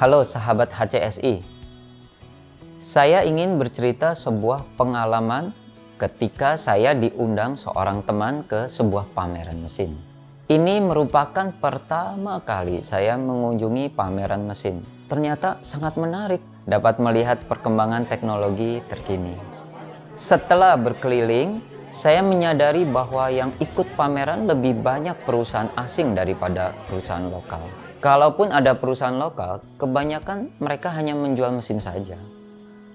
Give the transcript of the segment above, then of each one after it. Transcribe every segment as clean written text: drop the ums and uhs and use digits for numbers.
Halo sahabat HCSI, saya ingin bercerita sebuah pengalaman ketika saya diundang seorang teman ke sebuah pameran mesin. Ini merupakan pertama kali saya mengunjungi pameran mesin. Ternyata sangat menarik dapat melihat perkembangan teknologi terkini. Setelah berkeliling, saya menyadari bahwa yang ikut pameran lebih banyak perusahaan asing daripada perusahaan lokal. Kalaupun ada perusahaan lokal, kebanyakan mereka hanya menjual mesin saja.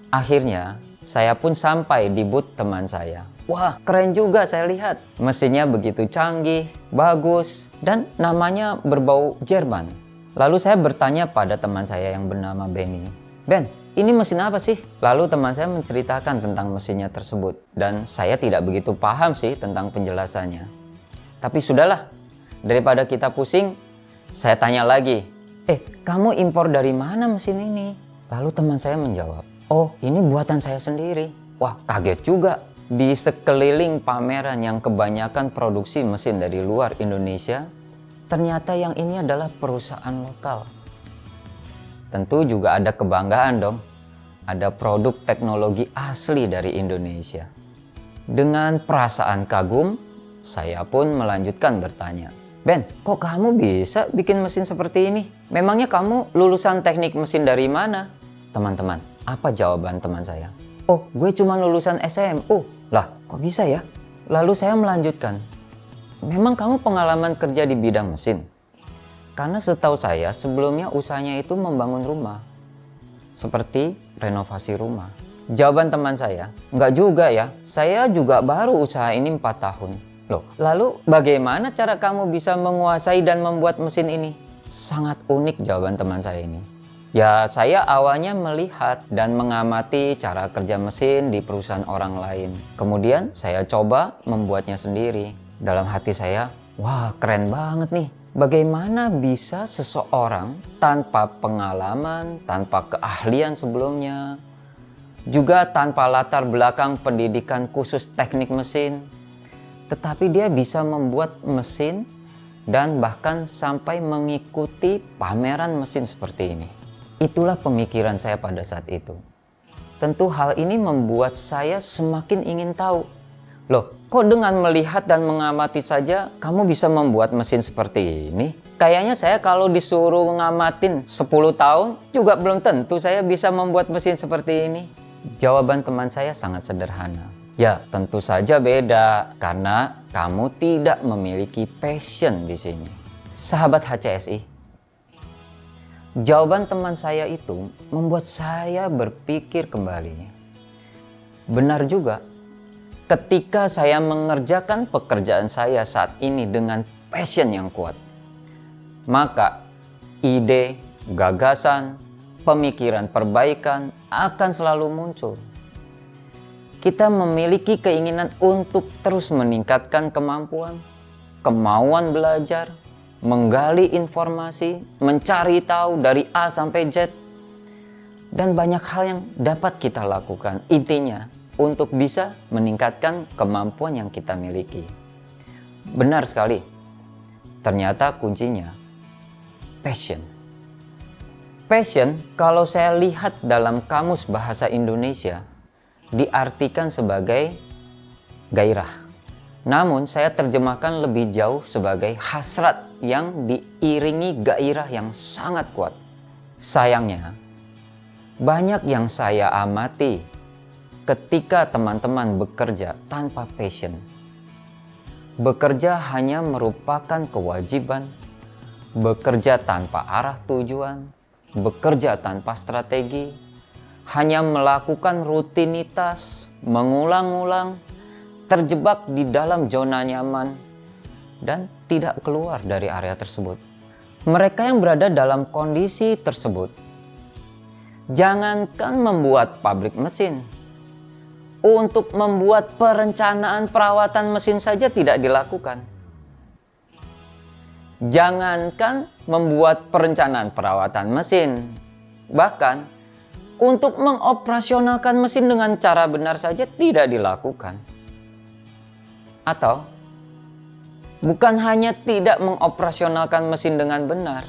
Akhirnya, saya pun sampai di booth teman saya. Wah, keren juga saya lihat. Mesinnya begitu canggih, bagus, dan namanya berbau Jerman. Lalu saya bertanya pada teman saya yang bernama Benny. Ben, ini mesin apa sih? Lalu teman saya menceritakan tentang mesinnya tersebut. Dan saya tidak begitu paham sih tentang penjelasannya. Tapi sudahlah, daripada kita pusing, saya tanya lagi. Kamu impor dari mana mesin ini? Lalu teman saya menjawab, oh, ini buatan saya sendiri. Wah, kaget juga. Di sekeliling pameran yang kebanyakan produksi mesin dari luar Indonesia, ternyata yang ini adalah perusahaan lokal. Tentu juga ada kebanggaan dong. Ada produk teknologi asli dari Indonesia. Dengan perasaan kagum, saya pun melanjutkan bertanya. Ben, kok kamu bisa bikin mesin seperti ini? Memangnya kamu lulusan teknik mesin dari mana? Teman-teman, apa jawaban teman saya? Oh, gue cuma lulusan SMU. Lah, kok bisa ya? Lalu saya melanjutkan. Memang kamu pengalaman kerja di bidang mesin? Karena setahu saya sebelumnya usahanya itu membangun rumah. Seperti renovasi rumah. Jawaban teman saya, enggak juga ya. Saya juga baru usaha ini 4 tahun. Loh, lalu bagaimana cara kamu bisa menguasai dan membuat mesin ini? Sangat unik jawaban teman saya ini. Ya, saya awalnya melihat dan mengamati cara kerja mesin di perusahaan orang lain. Kemudian saya coba membuatnya sendiri. Dalam hati saya, wah keren banget nih. Bagaimana bisa seseorang tanpa pengalaman, tanpa keahlian sebelumnya, juga tanpa latar belakang pendidikan khusus teknik mesin, tetapi dia bisa membuat mesin dan bahkan sampai mengikuti pameran mesin seperti ini. Itulah pemikiran saya pada saat itu. Tentu hal ini membuat saya semakin ingin tahu. Loh, kok dengan melihat dan mengamati saja kamu bisa membuat mesin seperti ini? Kayaknya saya kalau disuruh ngamatin 10 tahun juga belum tentu saya bisa membuat mesin seperti ini. Jawaban teman saya sangat sederhana. Ya, tentu saja beda karena kamu tidak memiliki passion di sini. Sahabat HCSI, jawaban teman saya itu membuat saya berpikir kembali. Benar juga, ketika saya mengerjakan pekerjaan saya saat ini dengan passion yang kuat, maka ide, gagasan, pemikiran perbaikan akan selalu muncul. Kita memiliki keinginan untuk terus meningkatkan kemampuan, kemauan belajar, menggali informasi, mencari tahu dari A sampai Z, dan banyak hal yang dapat kita lakukan. Intinya, untuk bisa meningkatkan kemampuan yang kita miliki. Benar sekali, ternyata kuncinya passion. Passion, kalau saya lihat dalam Kamus Bahasa Indonesia, diartikan sebagai gairah. Namun saya terjemahkan lebih jauh sebagai hasrat yang diiringi gairah yang sangat kuat. Sayangnya, banyak yang saya amati ketika teman-teman bekerja tanpa passion. Bekerja hanya merupakan kewajiban, bekerja tanpa arah tujuan, bekerja tanpa strategi, hanya melakukan rutinitas, mengulang-ulang, terjebak di dalam zona nyaman, dan tidak keluar dari area tersebut. Mereka yang berada dalam kondisi tersebut, jangankan membuat pabrik mesin, untuk membuat perencanaan perawatan mesin saja tidak dilakukan. Jangankan membuat perencanaan perawatan mesin, bahkan untuk mengoperasionalkan mesin dengan cara benar saja tidak dilakukan. Atau bukan hanya tidak mengoperasionalkan mesin dengan benar,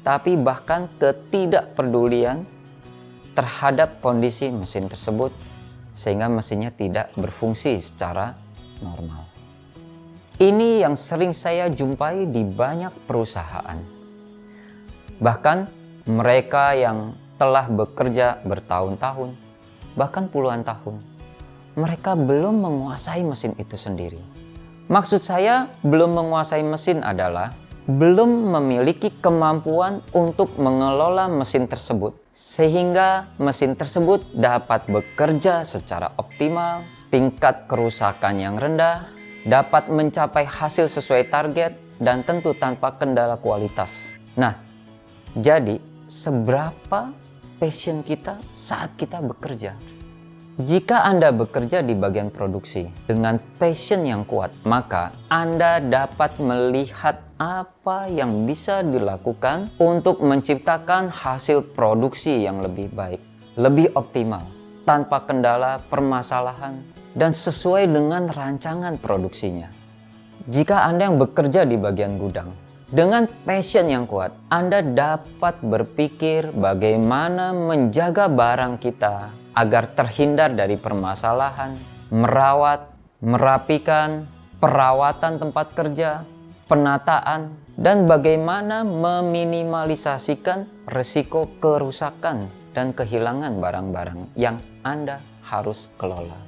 tapi bahkan ketidakpedulian terhadap kondisi mesin tersebut, sehingga mesinnya tidak berfungsi secara normal. Ini yang sering saya jumpai di banyak perusahaan. Bahkan mereka yang telah bekerja bertahun-tahun, bahkan puluhan tahun, mereka belum menguasai mesin itu sendiri. Maksud saya, belum menguasai mesin adalah belum memiliki kemampuan untuk mengelola mesin tersebut, sehingga mesin tersebut dapat bekerja secara optimal, tingkat kerusakan yang rendah, dapat mencapai hasil sesuai target, dan tentu tanpa kendala kualitas. Nah, jadi seberapa passion kita saat kita bekerja? Jika Anda bekerja di bagian produksi dengan passion yang kuat, maka Anda dapat melihat apa yang bisa dilakukan untuk menciptakan hasil produksi yang lebih baik, lebih optimal, tanpa kendala, permasalahan, dan sesuai dengan rancangan produksinya. Jika Anda yang bekerja di bagian gudang, dengan passion yang kuat, Anda dapat berpikir bagaimana menjaga barang kita agar terhindar dari permasalahan, merawat, merapikan, perawatan tempat kerja, penataan, dan bagaimana meminimalisasikan risiko kerusakan dan kehilangan barang-barang yang Anda harus kelola.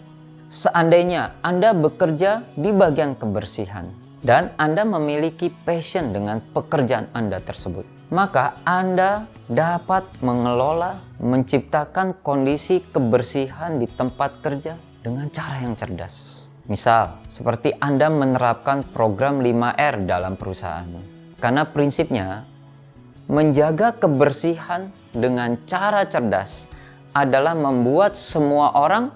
Seandainya Anda bekerja di bagian kebersihan dan Anda memiliki passion dengan pekerjaan Anda tersebut, maka Anda dapat mengelola, menciptakan kondisi kebersihan di tempat kerja dengan cara yang cerdas. Misal, seperti Anda menerapkan program 5R dalam perusahaan. Karena prinsipnya, menjaga kebersihan dengan cara cerdas adalah membuat semua orang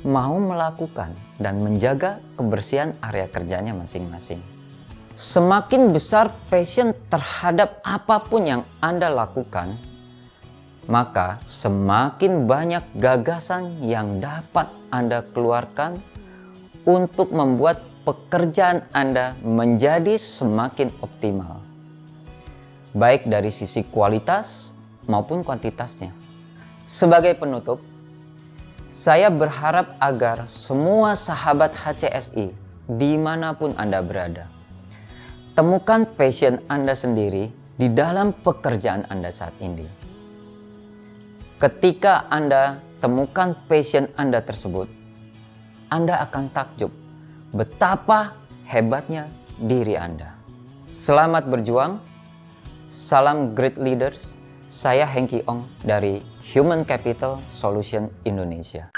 mau melakukan dan menjaga kebersihan area kerjanya masing-masing. Semakin besar passion terhadap apapun yang Anda lakukan, maka semakin banyak gagasan yang dapat Anda keluarkan untuk membuat pekerjaan Anda menjadi semakin optimal, baik dari sisi kualitas maupun kuantitasnya. Sebagai penutup, saya berharap agar semua sahabat HCSI dimanapun Anda berada, temukan passion Anda sendiri di dalam pekerjaan Anda saat ini. Ketika Anda temukan passion Anda tersebut, Anda akan takjub betapa hebatnya diri Anda. Selamat berjuang, salam great leaders. Saya Hengki Ong dari Human Capital Solution Indonesia.